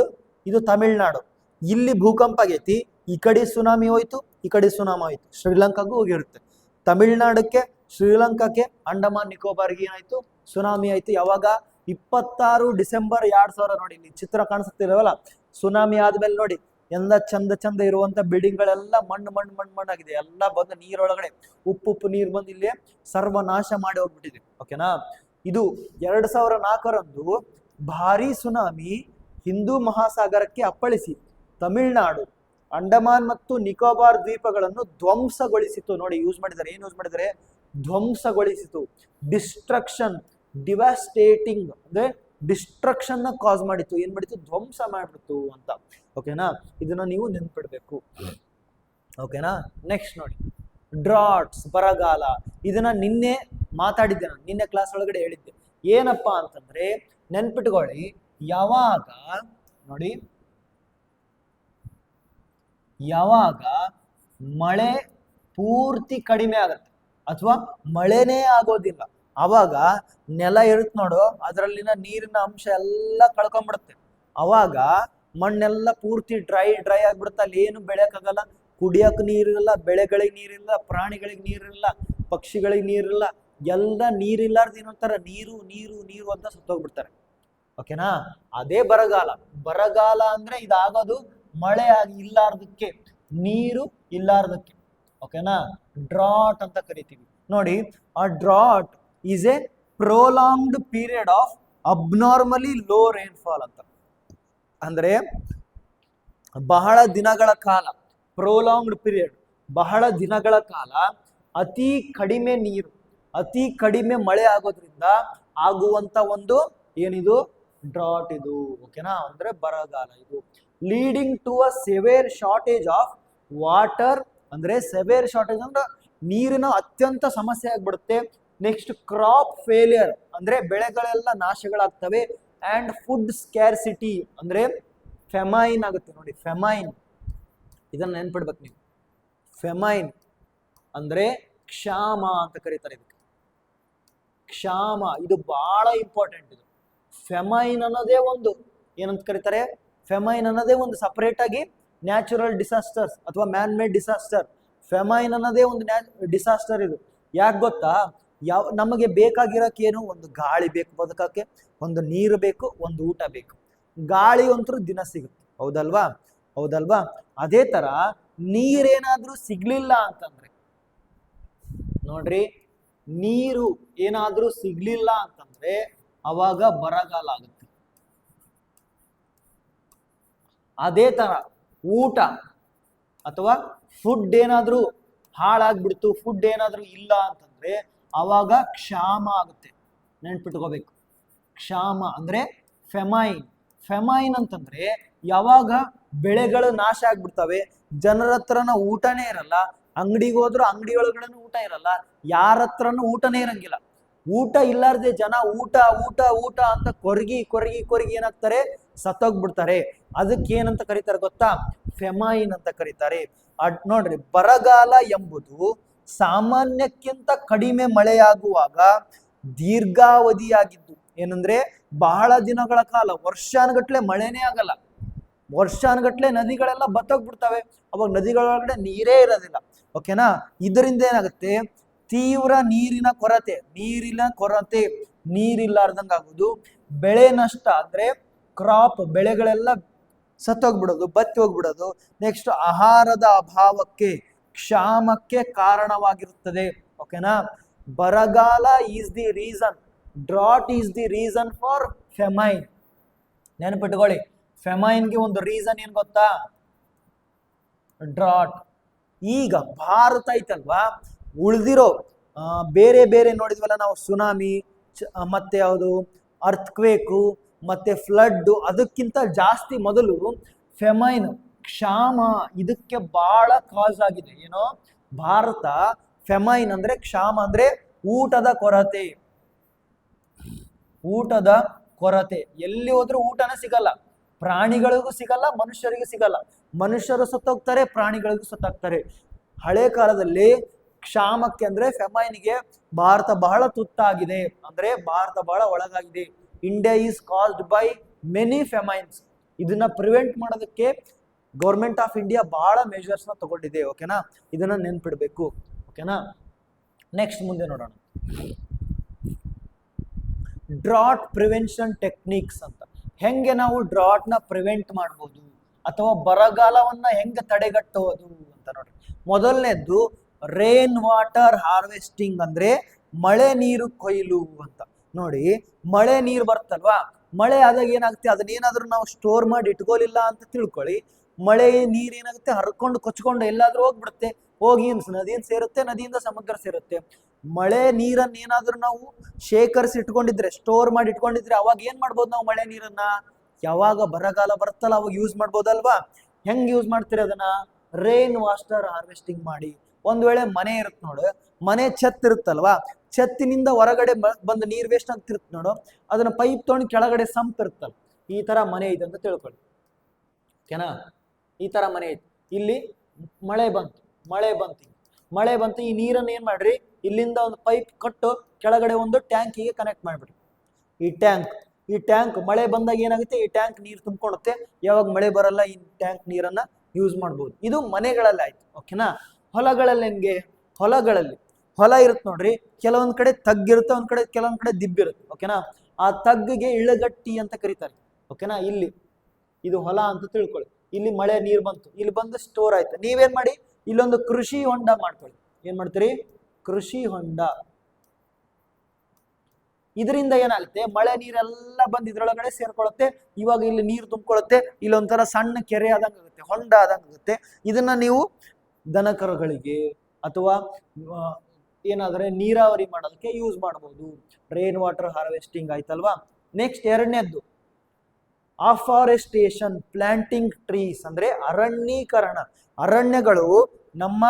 ಇದು ತಮಿಳ್ನಾಡು. ಇಲ್ಲಿ ಭೂಕಂಪ ಆಗೈತಿ, ಈ ಕಡೆ ಸುನಾಮಿ ಹೋಯ್ತು, ಈ ಕಡೆ ಸುನಾಮಿ ಹೋಯ್ತು. ಶ್ರೀಲಂಕಾಗೂ ಹೋಗಿರುತ್ತೆ. ತಮಿಳ್ನಾಡಕ್ಕೆ, ಶ್ರೀಲಂಕಾಕ್ಕೆ, ಅಂಡಮಾನ್ ನಿಕೋಬಾರ್ಗೆ ಏನಾಯ್ತು? ಸುನಾಮಿ ಆಯ್ತು. ಯಾವಾಗ? 26 ಡಿಸೆಂಬರ್ 2000. ನೋಡಿ, ಇಲ್ಲಿ ಚಿತ್ರ ಕಾಣಿಸುತ್ತಿರವಲ್ಲ, ಸುನಾಮಿ ಆದ್ಮೇಲೆ ನೋಡಿ ಎಲ್ಲ ಚಂದ ಇರುವಂತ ಬಿಲ್ಡಿಂಗ್ ಗಳೆಲ್ಲ ಮಣ್ಣಾಗಿದೆ. ಎಲ್ಲ ಬಂದು ನೀರೊಳಗಡೆ ಉಪ್ಪು ನೀರು ಬಂದು ಇಲ್ಲಿ ಸರ್ವನಾಶ ಮಾಡಿ ಹೋಗ್ಬಿಟ್ಟಿದೆ. ಓಕೆನಾ, ಇದು 2004ರಂದು ಭಾರಿ ಸುನಾಮಿ ಹಿಂದೂ ಮಹಾಸಾಗರಕ್ಕೆ ಅಪ್ಪಳಿಸಿ ತಮಿಳ್ನಾಡು, ಅಂಡಮಾನ್ ಮತ್ತು ನಿಕೋಬಾರ್ ದ್ವೀಪಗಳನ್ನು ಧ್ವಂಸಗೊಳಿಸಿತು. ನೋಡಿ, ಯೂಸ್ ಮಾಡಿದರೆ ಧ್ವಂಸಗೊಳಿಸಿತು. ಡಿಸ್ಟ್ರಕ್ಷನ್, ಡಿವಾಸ್ಟೇಟಿಂಗ್ ಅಂದ್ರೆ ಡಿಸ್ಟ್ರಕ್ಷನ್ ನ ಕಾಸ್ ಮಾಡಿತ್ತು. ಏನ್ ಮಾಡಿತ್ತು? ಧ್ವಂಸ ಮಾಡ್ಬಿಡ್ತು ಅಂತ. ಓಕೆನಾ, ಇದನ್ನ ನೀವು ನೆನ್ಪಿಡ್ಬೇಕು. ಓಕೆನಾ, ನೆಕ್ಸ್ಟ್ ನೋಡಿ, ಡ್ರಾಟ್ಸ್, ಬರಗಾಲ. ಇದನ್ನ ನಿನ್ನೆ ಮಾತಾಡಿದ್ದೆ ನಾನು, ನಿನ್ನೆ ಕ್ಲಾಸ್ ಒಳಗಡೆ ಹೇಳಿದ್ದೆ. ಏನಪ್ಪಾ ಅಂತಂದ್ರೆ ನೆನ್ಪಿಟ್ಕೊಳ್ಳಿ, ಯಾವಾಗ ನೋಡಿ, ಯಾವಾಗ ಮಳೆ ಪೂರ್ತಿ ಕಡಿಮೆ ಆಗತ್ತೆ ಅಥವಾ ಮಳೆನೇ ಆಗೋದಿಲ್ಲ, ಅವಾಗ ನೆಲ ಇರುತ್ತೆ ನೋಡು, ಅದರಲ್ಲಿನ ನೀರಿನ ಅಂಶ ಎಲ್ಲ ಕಳ್ಕೊಂಡ್ಬಿಡುತ್ತೆ. ಅವಾಗ ಮಣ್ಣೆಲ್ಲ ಪೂರ್ತಿ ಡ್ರೈ ಆಗ್ಬಿಡುತ್ತೆ. ಅಲ್ಲಿ ಏನು ಬೆಳೆಯಕ್ಕಾಗಲ್ಲ, ಕುಡಿಯಕ್ ನೀರಿರಲ್ಲ, ಬೆಳೆಗಳಿಗೆ ನೀರಿಲ್ಲ, ಪ್ರಾಣಿಗಳಿಗೆ ನೀರಿರಲ್ಲ, ಪಕ್ಷಿಗಳಿಗೆ ನೀರಿಲ್ಲ. ಎಲ್ಲ ನೀರಿಲ್ಲಾರ್ದು ಏನಂತಾರ, ನೀರು ಅಂತ ಸುತ್ತೋಗ್ಬಿಡ್ತಾರೆ. ಓಕೆನಾ, ಅದೇ ಬರಗಾಲ ಅಂದ್ರೆ ಇದಾಗೋದು ಮಳೆ ಆಗಿ ಇಲ್ಲಾರ್ದಕ್ಕೆ, ನೀರು ಇಲ್ಲಾರ್ದಕ್ಕೆ. ಓಕೆನಾ, ಡ್ರಾಟ್ ಅಂತ ಕರಿತೀವಿ. ನೋಡಿ, ಆ drought is A prolonged period of ಅಬ್ನಾರ್ಮಲಿ low rainfall ಅಂತ. ಅಂದ್ರೆ ಬಹಳ ದಿನಗಳ ಕಾಲ, ಪ್ರೊಲಾಂಗ್ಡ್ ಪೀರಿಯಡ್, ಬಹಳ ದಿನಗಳ ಕಾಲ ಅತಿ ಕಡಿಮೆ ನೀರು, ಅತಿ ಕಡಿಮೆ ಮಳೆ ಆಗೋದ್ರಿಂದ ಆಗುವಂತ ಒಂದು ಏನಿದು? ಡ್ರಾಟ್ ಇದು. ಓಕೆನಾ, ಅಂದ್ರೆ ಬರಗಾಲ ಇದು. Leading to a severe shortage of water. ಅಂದ್ರೆ ಸೆವೇರ್ ಶಾರ್ಟೇಜ್ ಅಂದ್ರೆ ನೀರಿನ ಅತ್ಯಂತ ಸಮಸ್ಯೆ ಆಗ್ಬಿಡುತ್ತೆ. ನೆಕ್ಸ್ಟ್ ಕ್ರಾಪ್ ಫೇಲಿಯರ್, ಅಂದ್ರೆ ಬೆಳೆಗಳೆಲ್ಲ ನಾಶಗಳಾಗ್ತವೆ. ಅಂಡ್ ಫುಡ್ ಸ್ಕ್ಯಾರ್ಸಿಟಿ, ಅಂದ್ರೆ ಫೆಮೈನ್ ಆಗುತ್ತೆ. ನೋಡಿ, ಫೆಮೈನ್, ಇದನ್ನ ನೆನ್ಪಿಡ್ಬೇಕು ನೀವು. ಫೆಮೈನ್ ಅಂದ್ರೆ ಕ್ಷಾಮ ಅಂತ ಕರೀತಾರೆ ಇದಕ್ಕೆ. ಕ್ಷಾಮ, ಇದು ಬಹಳ ಇಂಪಾರ್ಟೆಂಟ್. ಇದು ಫೆಮೈನ್ ಅನ್ನೋದೇ ಒಂದು ಏನಂತ ಕರೀತಾರೆ? ಫೆಮೈನ್ ಅನ್ನೋದೇ ಒಂದು ಸಪರೇಟ್ ಆಗಿ ನ್ಯಾಚುರಲ್ ಡಿಸಾಸ್ಟರ್ಸ್ ಅಥವಾ ಮ್ಯಾನ್ ಮೇಡ್ ಡಿಸಾಸ್ಟರ್. ಫೆಮೈನ್ ಅನ್ನೋದೇ ಒಂದು ಡಿಸಾಸ್ಟರ್. ಇದು ಯಾಕೆ ಗೊತ್ತಾ? ನಮಗೆ ಬೇಕಾಗಿರೋಕೇನು? ಒಂದು ಗಾಳಿ ಬೇಕು ಬದುಕಕ್ಕೆ, ಒಂದು ನೀರು ಬೇಕು, ಒಂದು ಊಟ ಬೇಕು. ಗಾಳಿ ಅಂತೂ ದಿನ ಸಿಗುತ್ತೆ, ಹೌದಲ್ವಾ? ಅದೇ ತರ ನೀರೇನಾದ್ರೂ ಸಿಗ್ಲಿಲ್ಲ ಅಂತಂದ್ರೆ, ನೋಡ್ರಿ, ನೀರು ಏನಾದ್ರೂ ಸಿಗ್ಲಿಲ್ಲ ಅಂತಂದ್ರೆ ಅವಾಗ ಬರಗಾಲ ಆಗುತ್ತೆ. ಅದೇ ತರ ಊಟ ಅಥವಾ ಫುಡ್ ಏನಾದ್ರೂ ಹಾಳಾಗ್ಬಿಡ್ತು, ಫುಡ್ ಏನಾದ್ರೂ ಇಲ್ಲ ಅಂತಂದ್ರೆ ಅವಾಗ ಕ್ಷಾಮ ಆಗುತ್ತೆ. ನೆನ್ಪಿಟ್ಕೋಬೇಕು, ಕ್ಷಾಮ ಅಂದ್ರೆ ಫೆಮೈನ್ ಅಂತಂದ್ರೆ ಯಾವಾಗ ಬೆಳೆಗಳು ನಾಶ ಆಗ್ಬಿಡ್ತವೆ, ಜನರ ಹತ್ರನ ಊಟನೇ ಇರಲ್ಲ, ಅಂಗಡಿಗೆ ಹೋದ್ರು ಅಂಗಡಿ ಒಳಗಡೆನೂ ಊಟ ಇರಲ್ಲ, ಯಾರ ಹತ್ರನೂ ಊಟನೇ ಇರಂಗಿಲ್ಲ. ಊಟ ಇಲ್ಲಾರ್ದೆ ಜನ ಊಟ ಅಂತ ಕೊರಗಿ ಏನಾಗ್ತಾರೆ? ಸತ್ತೋಗ್ಬಿಡ್ತಾರೆ. ಅದಕ್ಕೆ ಏನಂತ ಕರೀತಾರೆ ಗೊತ್ತಾ? ಫೆಮೈನ್ ಅಂತ ಕರೀತಾರೆ. ನೋಡ್ರಿ, ಬರಗಾಲ ಎಂಬುದು ಸಾಮಾನ್ಯಕ್ಕಿಂತ ಕಡಿಮೆ ಮಳೆಯಾಗುವಾಗ ದೀರ್ಘಾವಧಿಯಾಗಿದ್ದು ಏನಂದ್ರೆ ಬಹಳ ದಿನಗಳ ಕಾಲ ವರ್ಷಾನುಗಟ್ಲೆ ಮಳೆನೇ ಆಗಲ್ಲ, ವರ್ಷಾನುಗಟ್ಲೆ ನದಿಗಳೆಲ್ಲ ಬತ್ತೋಗ್ಬಿಡ್ತವೆ, ಅವಾಗ ನದಿಗಳೊಳಗಡೆ ನೀರೇ ಇರೋದಿಲ್ಲ. ಓಕೆನಾ, ಇದರಿಂದ ಏನಾಗುತ್ತೆ, ತೀವ್ರ ನೀರಿನ ಕೊರತೆ, ನೀರಿಲ್ಲಾರ್ದಂಗಾಗೋದು, ಬೆಳೆ ನಷ್ಟ ಅಂದ್ರೆ ಕ್ರಾಪ್ ಬೆಳೆಗಳೆಲ್ಲ ಸತ್ತೋಗ್ಬಿಡೋದು, ಬತ್ತಿ ಹೋಗ್ಬಿಡೋದು. ನೆಕ್ಸ್ಟ್ ಆಹಾರದ ಅಭಾವಕ್ಕೆ, ಕ್ಷಾಮಕ್ಕೆ ಕಾರಣವಾಗಿರುತ್ತದೆ. ಓಕೆನಾ, ಬರಗಾಲ is the reason, drought is the reason for famine. ನೆನಪಿಟ್ಕೊಳ್ಳಿ, ಫೆಮೈನ್ಗೆ ಒಂದು ರೀಸನ್ ಏನ್ ಗೊತ್ತಾ, ಡ್ರಾಟ್. ಈಗ ಭಾರತ ಐತಲ್ವಾ, ಉಳಿದಿರೋ ಬೇರೆ ಬೇರೆ ನೋಡಿದ್ವಲ್ಲ ನಾವು, ಸುನಾಮಿ ಮತ್ತೆ ಯಾವುದು ಅರ್ಥ್ಕ್ವೇಕು ಮತ್ತೆ ಫ್ಲಡ್, ಅದಕ್ಕಿಂತ ಜಾಸ್ತಿ ಮೊದಲು ಫೆಮೈನ್, ಕ್ಷಾಮ, ಇದಕ್ಕೆ ಬಹಳ ಕಾಸ್ ಆಗಿದೆ. ಏನೋ ಭಾರತ ಫೆಮೈನ್ ಅಂದ್ರೆ ಕ್ಷಾಮ ಅಂದ್ರೆ ಊಟದ ಕೊರತೆ. ಎಲ್ಲಿ ಹೋದ್ರೂ ಊಟನೇ ಸಿಗಲ್ಲ, ಪ್ರಾಣಿಗಳಿಗೂ ಸಿಗಲ್ಲ, ಮನುಷ್ಯರಿಗೂ ಸಿಗಲ್ಲ. ಮನುಷ್ಯರು ಸತ್ತೋಗ್ತಾರೆ, ಪ್ರಾಣಿಗಳಿಗೂ ಸತ್ತೋಗ್ತಾರೆ. ಹಳೆ ಕಾಲದಲ್ಲಿ ಕ್ಷಾಮಕ್ಕೆ ಅಂದ್ರೆ ಫೆಮೈನ್ಗೆ ಭಾರತ ಬಹಳ ತುತ್ತಾಗಿದೆ, ಅಂದ್ರೆ ಭಾರತ ಬಹಳ ಒಳಗಾಗಿದೆ. India is caused by many famines. ಇದನ್ನ ಪ್ರಿವೆಂಟ್ ಮಾಡೋದಕ್ಕೆ ಗೌರ್ಮೆಂಟ್ ಆಫ್ ಇಂಡಿಯಾ ಬಹಳ ಮೆಜರ್ಸ್ ನ ತಗೊಂಡಿದೆ. ಓಕೆನಾ, ಇದನ್ನ ನೆನ್ಪಿಡ್ಬೇಕು. ಓಕೆನಾ, ನೆಕ್ಸ್ಟ್ ಮುಂದೆ ನೋಡೋಣ, ಡ್ರಾಟ್ ಪ್ರಿವೆನ್ಷನ್ ಟೆಕ್ನಿಕ್ಸ್ ಅಂತ. ಹೆಂಗೆ ನಾವು ಡ್ರಾಟ್ ನ ಪ್ರಿವೆಂಟ್ ಮಾಡ್ಬೋದು ಅಥವಾ ಬರಗಾಲವನ್ನ ಹೆಂಗೆ ತಡೆಗಟ್ಟೋದು ಅಂತ ನೋಡ್ರಿ. ಮೊದಲನೇದ್ದು ರೇನ್ ವಾಟರ್ ಹಾರ್ವೆಸ್ಟಿಂಗ್, ಅಂದ್ರೆ ಮಳೆ ನೀರು ಕೊಯ್ಲು ಅಂತ. ನೋಡಿ, ಮಳೆ ನೀರು ಬರ್ತಲ್ವಾ, ಮಳೆ ಆದಾಗ ಏನಾಗುತ್ತೆ, ಅದನ್ನೇನಾದ್ರೂ ನಾವು ಸ್ಟೋರ್ ಮಾಡಿ ಇಟ್ಕೊಳ್ಳಿಲ್ಲ ಅಂತ ತಿಳ್ಕೊಳ್ಳಿ, ಮಳೆ ನೀರ್ ಏನಾಗುತ್ತೆ, ಹರ್ಕೊಂಡು ಕೊಚ್ಕೊಂಡು ಎಲ್ಲಾದ್ರೂ ಹೋಗ್ಬಿಡುತ್ತೆ, ಹೋಗಿ ನದಿಯಿಂದ ಸೇರುತ್ತೆ, ನದಿಯಿಂದ ಸಮುದ್ರ ಸೇರುತ್ತೆ. ಮಳೆ ನೀರನ್ನ ಏನಾದ್ರೂ ನಾವು ಶೇಖರಿಸಿ ಇಟ್ಕೊಂಡಿದ್ರೆ, ಸ್ಟೋರ್ ಮಾಡಿ ಇಟ್ಕೊಂಡಿದ್ರೆ, ಅವಾಗ ಏನ್ ಮಾಡ್ಬೋದು ನಾವು ಮಳೆ ನೀರನ್ನ, ಯಾವಾಗ ಬರಗಾಲ ಬರುತ್ತಲ್ಲ ಅವಾಗ ಯೂಸ್ ಮಾಡ್ಬೋದಲ್ವಾ. ಹೆಂಗ್ ಯೂಸ್ ಮಾಡ್ತೀರಿ ಅದನ್ನ, ರೇನ್ ವಾಟರ್ ಹಾರ್ವೆಸ್ಟಿಂಗ್ ಮಾಡಿ. ಒಂದ್ ವೇಳೆ ಮನೆ ಇರುತ್ತೆ ನೋಡು, ಮನೆ ಛತ್ ಇರುತ್ತಲ್ವಾ, ಛತ್ತಿನಿಂದ ಹೊರಗಡೆ ಬಂದು ನೀರ್ ವೇಸ್ಟ್ ಆಗ್ತಿರುತ್ತೆ ನೋಡು, ಅದನ್ನ ಪೈಪ್ ತೊಗೊಂಡು ಕೆಳಗಡೆ ಸಂಪ್ ಇರುತ್ತಲ್ಲ, ಈ ತರ ಮನೆ ಇದೆ ಅಂತ ತಿಳ್ಕೊಳ್ಳಿ. ಓಕೆನಾ, ಈ ತರ ಮನೆ ಐತಿ, ಇಲ್ಲಿ ಮಳೆ ಬಂತು, ಈ ನೀರನ್ನ ಏನ್ ಮಾಡ್ರಿ, ಇಲ್ಲಿಂದ ಒಂದು ಪೈಪ್ ಕಟ್ಟು ಕೆಳಗಡೆ ಒಂದು ಟ್ಯಾಂಕಿಗೆ ಕನೆಕ್ಟ್ ಮಾಡ್ಬಿಡ್ರಿ. ಈ ಟ್ಯಾಂಕ್ ಮಳೆ ಬಂದಾಗ ಏನಾಗುತ್ತೆ, ಈ ಟ್ಯಾಂಕ್ ನೀರು ತುಂಬಿಕೊಳ್ಳುತ್ತೆ, ಯಾವಾಗ ಮಳೆ ಬರಲ್ಲ ಈ ಟ್ಯಾಂಕ್ ನೀರನ್ನ ಯೂಸ್ ಮಾಡ್ಬೋದು. ಇದು ಮನೆಗಳಲ್ಲಿ ಆಯ್ತು. ಓಕೆನಾ, ಹೊಲಗಳಲ್ಲಿ ಹೆಂಗೆ, ಹೊಲ ಇರುತ್ತೆ ನೋಡ್ರಿ, ಕೆಲವೊಂದ್ ಕಡೆ ತಗ್ಗಿರುತ್ತೆ, ಕೆಲವೊಂದ್ ಕಡೆ ದಿಬ್ಬಿರುತ್ತೆ. ಓಕೆನಾ, ಆ ತಗ್ಗಿಗೆ ಇಳಗಟ್ಟಿ ಅಂತ ಕರೀತಾರೆ. ಓಕೆನಾ, ಇಲ್ಲಿ ಇದು ಹೊಲ ಅಂತ ತಿಳ್ಕೊಳ್ಳಿ, ಇಲ್ಲಿ ಮಳೆ ನೀರು ಬಂತು, ಇಲ್ಲಿ ಬಂದು ಸ್ಟೋರ್ ಆಯ್ತು. ನೀವೇನ್ ಮಾಡಿ, ಇಲ್ಲೊಂದು ಕೃಷಿ ಹೊಂಡ ಮಾಡ್ಕೊಳ್ಳಿ. ಏನ್ ಮಾಡ್ತೀರಿ, ಕೃಷಿ ಹೊಂಡ. ಇದರಿಂದ ಏನಾಗುತ್ತೆ, ಮಳೆ ನೀರೆಲ್ಲ ಬಂದು ಇದ್ರೊಳಗಡೆ ಸೇರ್ಕೊಳ್ಳುತ್ತೆ, ಇವಾಗ ಇಲ್ಲಿ ನೀರು ತುಂಬಿಕೊಳ್ಳುತ್ತೆ, ಇಲ್ಲೊಂಥರ ಸಣ್ಣ ಕೆರೆ ಆದಂಗೆ ಆಗುತ್ತೆ, ಹೊಂಡ ಆದಂಗೆ ಆಗುತ್ತೆ. ಇದನ್ನ ನೀವು ದನಕರುಗಳಿಗೆ ಅಥವಾ ಏನಾದ್ರೆ ನೀರಾವರಿ ಮಾಡೋದಕ್ಕೆ ಯೂಸ್ ಮಾಡಬಹುದು. ರೇನ್ ವಾಟರ್ ಹಾರ್ವೆಸ್ಟಿಂಗ್ ಆಯ್ತಲ್ವಾ. ನೆಕ್ಸ್ಟ್ ಎರಡನೇದ್ದು ಅಫಾರೆಸ್ಟೇಷನ್, ಪ್ಲಾಂಟಿಂಗ್ ಟ್ರೀಸ್, ಅಂದ್ರೆ ಅರಣ್ಯೀಕರಣ. ಅರಣ್ಯಗಳು ನಮ್ಮ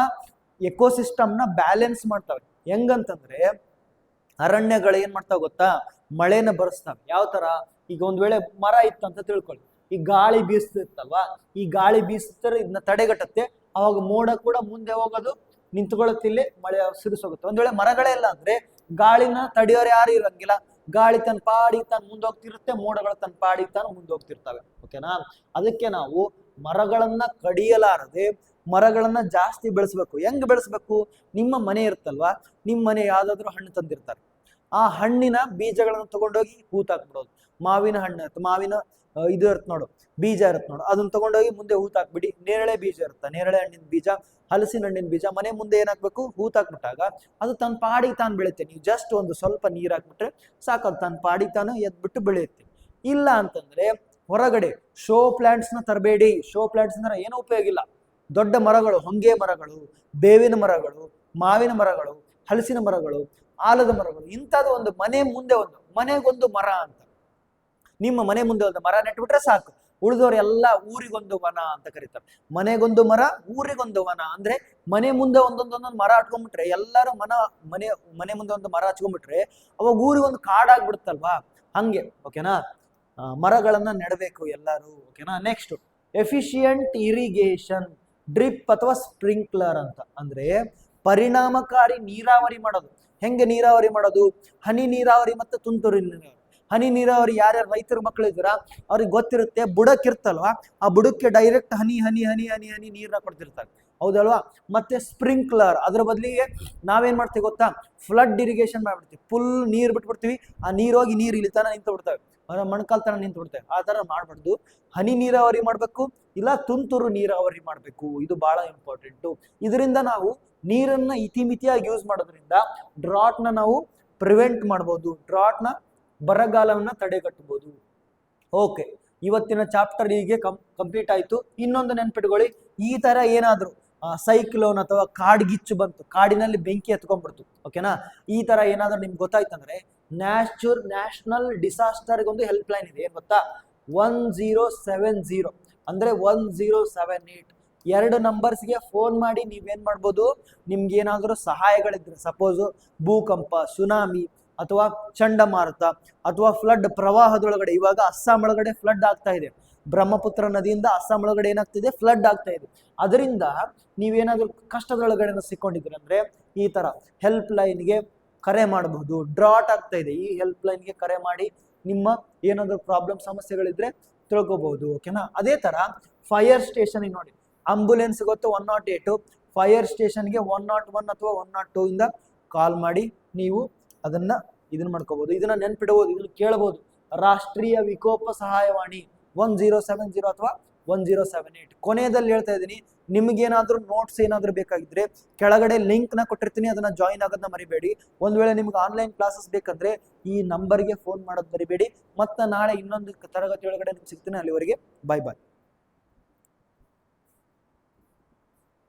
ಎಕೋಸಿಸ್ಟಮ್ನ ಬ್ಯಾಲೆನ್ಸ್ ಮಾಡ್ತವೆ. ಹೆಂಗಂತಂದ್ರೆ ಅರಣ್ಯಗಳು ಏನ್ ಮಾಡ್ತಾವ ಗೊತ್ತಾ, ಮಳೆನ ಬರೆಸ್ತಾವೆ. ಯಾವ ತರ, ಈಗ ಒಂದ್ ವೇಳೆ ಮರ ಇತ್ತು ಅಂತ ತಿಳ್ಕೊಳ್ಳಿ, ಈ ಗಾಳಿ ಬೀಸ್ತಿರ್ತಲ್ವಾ, ಈ ಗಾಳಿ ಬೀಸ್ತಾರೆ, ಇದನ್ನ ತಡೆಗಟ್ಟುತ್ತೆ. ಅವಾಗ ಮೋಡ ಕೂಡ ಮುಂದೆ ಹೋಗೋದು ನಿಂತ್ಕೊಳ್ಳುತ್ತೆ, ಇಲ್ಲಿ ಮಳೆ ಸಿರಿಸೋಗುತ್ತೆ. ಒಂದ್ ವೇಳೆ ಮರಗಳೇ ಇಲ್ಲ ಅಂದ್ರೆ ಗಾಳಿನ ತಡೆಯೋರು ಯಾರು ಇರಂಗಿಲ್ಲ, ಗಾಳಿ ತನ್ನ ಪಾಡಿಗೆ ತಾನು ಮುಂದೋಗ್ತಿರುತ್ತೆ, ಮೋಡಗಳು ತನ್ನ ಪಾಡಿಗೆ ತಾನು ಮುಂದೋಗ್ತಿರ್ತವೆ. ಓಕೆನಾ, ಅದಕ್ಕೆ ನಾವು ಮರಗಳನ್ನ ಕಡಿಯಲಾರದೆ ಮರಗಳನ್ನ ಜಾಸ್ತಿ ಬೆಳೆಸ್ಬೇಕು. ಹೆಂಗ್ ಬೆಳೆಸ್ಬೇಕು, ನಿಮ್ಮ ಮನೆ ಇರುತ್ತಲ್ವಾ, ನಿಮ್ಮ ಮನೆ ಯಾವ್ದಾದ್ರು ಹಣ್ಣು ತಂದಿರ್ತಾರೆ, ಆ ಹಣ್ಣಿನ ಬೀಜಗಳನ್ನ ತಗೊಂಡೋಗಿ ಹೂತಾಕ್ಬಿಡೋದು. ಮಾವಿನ ಹಣ್ಣು ಇರುತ್ತೆ, ಮಾವಿನ ಇದು ಇರುತ್ತೆ ನೋಡು, ಬೀಜ ಇರುತ್ತೆ ನೋಡು, ಅದನ್ನ ತಗೊಂಡೋಗಿ ಮುಂದೆ ಹೂತಾಕ್ಬಿಡಿ. ನೇರಳೆ ಬೀಜ ಇರುತ್ತೆ, ನೇರಳೆ ಹಣ್ಣಿನ ಬೀಜ, ಹಲಸಿನ ಹಣ್ಣಿನ ಬೀಜ ಮನೆ ಮುಂದೆ ಏನಾಗ್ಬೇಕು, ಹೂತಾಕ್ಬಿಟ್ಟಾಗ ಅದು ತನ್ನ ಪಾಡಿಗೆ ತಾನು ಬೆಳೆಯುತ್ತೆ. ನೀವು ಜಸ್ಟ್ ಒಂದು ಸ್ವಲ್ಪ ನೀರ್ ಹಾಕ್ಬಿಟ್ರೆ ಸಾಕು, ಅದು ತನ್ನ ಪಾಡಿಗೆ ತಾನು ಎದ್ಬಿಟ್ಟು ಬೆಳೆಯುತ್ತೆ. ಇಲ್ಲ ಅಂತಂದ್ರೆ ಹೊರಗಡೆ ಶೋ ಪ್ಲಾಂಟ್ಸ್ ನ ತರಬೇಡಿ. ಶೋ ಪ್ಲಾಂಟ್ಸ್ ಅಂದ್ರೆ ಏನೂ ಉಪಯೋಗ ಇಲ್ಲ. ದೊಡ್ಡ ಮರಗಳು, ಹೊಂಗೆ ಮರಗಳು, ಬೇವಿನ ಮರಗಳು, ಮಾವಿನ ಮರಗಳು, ಹಲಸಿನ ಮರಗಳು, ಆಲದ ಮರಗಳು, ಇಂಥದ್ದು ಒಂದು ಮನೆ ಮುಂದೆ ಮನೆಗೊಂದು ಮರ ಅಂತ, ನಿಮ್ಮ ಮನೆ ಮುಂದೆ ಒಂದು ಮರ ನೆಟ್ಬಿಟ್ರೆ ಸಾಕು. ಉಳಿದವರೆಲ್ಲ ಊರಿಗೊಂದು ವನ ಅಂತ ಕರೀತಾರೆ. ಮನೆಗೊಂದು ಮರ, ಊರಿಗೊಂದು ವನ. ಅಂದ್ರೆ ಮನೆ ಮುಂದೆ ಒಂದೊಂದೊಂದೊಂದು ಮರ ಹಚ್ಕೊಂಡ್ಬಿಟ್ರೆ, ಎಲ್ಲರೂ ಮನೆ ಮುಂದೆ ಒಂದು ಮರ ಹಚ್ಕೊಂಡ್ಬಿಟ್ರೆ ಅವಾಗ ಊರಿಗೊಂದು ಕಾಡಾಗ್ಬಿಡುತ್ತಲ್ವಾ, ಹಂಗೆ. ಓಕೆನಾ, ಮರಗಳನ್ನ ನೆಡಬೇಕು ಎಲ್ಲರೂ. ಓಕೆನಾ, ನೆಕ್ಸ್ಟ್ ಎಫಿಷಿಯಂಟ್ ಇರಿಗೇಷನ್, ಡ್ರಿಪ್ ಅಥವಾ ಸ್ಪ್ರಿಂಕ್ಲರ್ ಅಂತ. ಅಂದ್ರೆ ಪರಿಣಾಮಕಾರಿ ನೀರಾವರಿ ಮಾಡೋದು. ಹೆಂಗೆ ನೀರಾವರಿ ಮಾಡೋದು, ಹನಿ ನೀರಾವರಿ ಮತ್ತು ತುಂತುರು ನೀರಾವರಿ. ಹನಿ ನೀರಾವರಿ ಯಾರ್ಯಾರು ರೈತರ ಮಕ್ಕಳು ಇದ್ದೀರಾ ಅವ್ರಿಗೆ ಗೊತ್ತಿರುತ್ತೆ, ಬುಡಕ್ಕಿರ್ತಲ್ವಾ, ಆ ಬುಡಕ್ಕೆ ಡೈರೆಕ್ಟ್ ಹನಿ ಹನಿ ಹನಿ ಹನಿ ಹನಿ ನೀರನ್ನ ಕೊಡ್ತಿರ್ತಾರೆ, ಹೌದಲ್ವಾ. ಮತ್ತೆ ಸ್ಪ್ರಿಂಕ್ಲರ್, ಅದ್ರ ಬದಲಿಗೆ ನಾವೇನ್ ಮಾಡ್ತೀವಿ ಗೊತ್ತಾ, ಫ್ಲಡ್ ಇರಿಗೇಷನ್ ಮಾಡ್ಬಿಡ್ತೀವಿ, ಫುಲ್ ನೀರ್ ಬಿಟ್ಬಿಡ್ತೀವಿ, ಆ ನೀರೋಗಿ ನೀರು ಇಲ್ಲಿ ತನ ನಿಂತು ಬಿಡ್ತವೆ, ಮಣ್ಕಾಲ್ ತನ ನಿಂತು ಬಿಡ್ತೇವೆ. ಆ ತರ ಮಾಡ್ಬಾರ್ದು, ಹನಿ ನೀರಾವರಿ ಮಾಡ್ಬೇಕು, ಇಲ್ಲ ತುಂತುರು ನೀರಾವರಿ ಮಾಡ್ಬೇಕು, ಇದು ಬಹಳ ಇಂಪಾರ್ಟೆಂಟು. ಇದರಿಂದ ನಾವು ನೀರನ್ನ ಇತಿಮಿತಿಯಾಗಿ ಯೂಸ್ ಮಾಡೋದ್ರಿಂದ ಡ್ರಾಟ್ ನ ನಾವು ಪ್ರಿವೆಂಟ್ ಮಾಡ್ಬೋದು, ಡ್ರಾಟ್ ನ ಬರಗಾಲವನ್ನ ತಡೆಗಟ್ಟಬಹುದು. ಓಕೆ, ಇವತ್ತಿನ ಚಾಪ್ಟರ್ ಹೀಗೆ ಕಂಪ್ಲೀಟ್ ಆಯ್ತು. ಇನ್ನೊಂದು ನೆನ್ಪಿಟ್ಕೊಳ್ಳಿ, ಈ ತರ ಏನಾದ್ರು ಸೈಕ್ಲೋನ್ ಅಥವಾ ಕಾಡ್ಗಿಚ್ಚು ಬಂತು, ಕಾಡಿನಲ್ಲಿ ಬೆಂಕಿ ಎತ್ಕೊಂಡ್ಬಿಡ್ತು, ಓಕೆನಾ, ಈ ತರ ಏನಾದ್ರು ನಿಮ್ಗೆ ಗೊತ್ತಾಯ್ತಂದ್ರೆ ನ್ಯಾಷನಲ್ ಡಿಸಾಸ್ಟರ್ಗೆ ಒಂದು ಹೆಲ್ಪ್ ಲೈನ್ ಇದೆ, ಏನ್ ಗೊತ್ತಾ, 1070 ಅಂದ್ರೆ 1078, 2 ನಂಬರ್ಸ್ಗೆ ಫೋನ್ ಮಾಡಿ ನೀವೇನ್ ಮಾಡ್ಬೋದು, ನಿಮ್ಗೆ ಏನಾದರೂ ಸಹಾಯಗಳಿದ್ರೆ, ಸಪೋಸ್ ಭೂಕಂಪ, ಸುನಾಮಿ ಅಥವಾ ಚಂಡಮಾರುತ ಅಥವಾ ಫ್ಲಡ್, ಪ್ರವಾಹದೊಳಗಡೆ, ಇವಾಗ ಅಸ್ಸಾಂ ಒಳಗಡೆ ಫ್ಲಡ್ ಆಗ್ತಾ ಇದೆ, ಬ್ರಹ್ಮಪುತ್ರ ನದಿಯಿಂದ ಅಸ್ಸಾಂ ಒಳಗಡೆ ಏನಾಗ್ತಿದೆ, ಫ್ಲಡ್ ಆಗ್ತಾ ಇದೆ. ಅದರಿಂದ ನೀವೇನಾದ್ರೂ ಕಷ್ಟದೊಳಗಡೆ ಸಿಕ್ಕೊಂಡಿದ್ರೆ ಅಂದ್ರೆ ಈ ತರ ಹೆಲ್ಪ್ ಲೈನ್ಗೆ ಕರೆ ಮಾಡಬಹುದು. ಡ್ರಾಟ್ ಆಗ್ತಾ ಇದೆ, ಈ ಹೆಲ್ಪ್ ಲೈನ್ಗೆ ಕರೆ ಮಾಡಿ ನಿಮ್ಮ ಏನಾದ್ರು ಪ್ರಾಬ್ಲಮ್ ಸಮಸ್ಯೆಗಳಿದ್ರೆ ತಿಳ್ಕೊಬಹುದು, ಓಕೆನಾ. ಅದೇ ತರ ಫೈರ್ ಸ್ಟೇಷನ್ ನೋಡಿ, ಆಂಬುಲೆನ್ಸ್ ಗೊತ್ತು 108, ಫೈರ್ ಸ್ಟೇಷನ್ಗೆ 101 ಅಥವಾ 102 ಇಂದ ಕಾಲ್ ಮಾಡಿ ನೀವು ಇದನ್ನ ಮಾಡ್ಕೋಬಹುದು. ಇದನ್ನ ನೆನ್ಪಿಡಬಹುದು, ಇದನ್ನ ಕೇಳಬಹುದು, ರಾಷ್ಟ್ರೀಯ ವಿಕೋಪ ಸಹಾಯವಾಣಿ 1070 ಅಥವಾ 1078. ಕೊನೆಯಲ್ಲಿ ಹೇಳ್ತಾ ಇದ್ದೀನಿ, ನಿಮ್ಗೇನಾದ್ರೂ ನೋಟ್ಸ್ ಏನಾದ್ರೂ ಬೇಕಾಗಿದ್ರೆ ಕೆಳಗಡೆ ಲಿಂಕ್ ನ ಕೊಟ್ಟಿರ್ತೀನಿ, ಅದನ್ನ ಜಾಯಿನ್ ಆಗೋದನ್ನ ಮರಿಬೇಡಿ. ಒಂದ್ ವೇಳೆ ನಿಮ್ಗೆ ಆನ್ಲೈನ್ ಕ್ಲಾಸಸ್ ಬೇಕಂದ್ರೆ ಈ ನಂಬರ್ಗೆ ಫೋನ್ ಮಾಡೋದು ಮರಿಬೇಡಿ. ಮತ್ತೆ ನಾಳೆ ಇನ್ನೊಂದು ತರಗತಿ ಒಳಗಡೆ ನಿಮ್ಗೆ ಸಿಗ್ತೀನಿ. ಅಲ್ಲಿವರೆಗೆ ಬಾಯ್ ಬಾಯ್.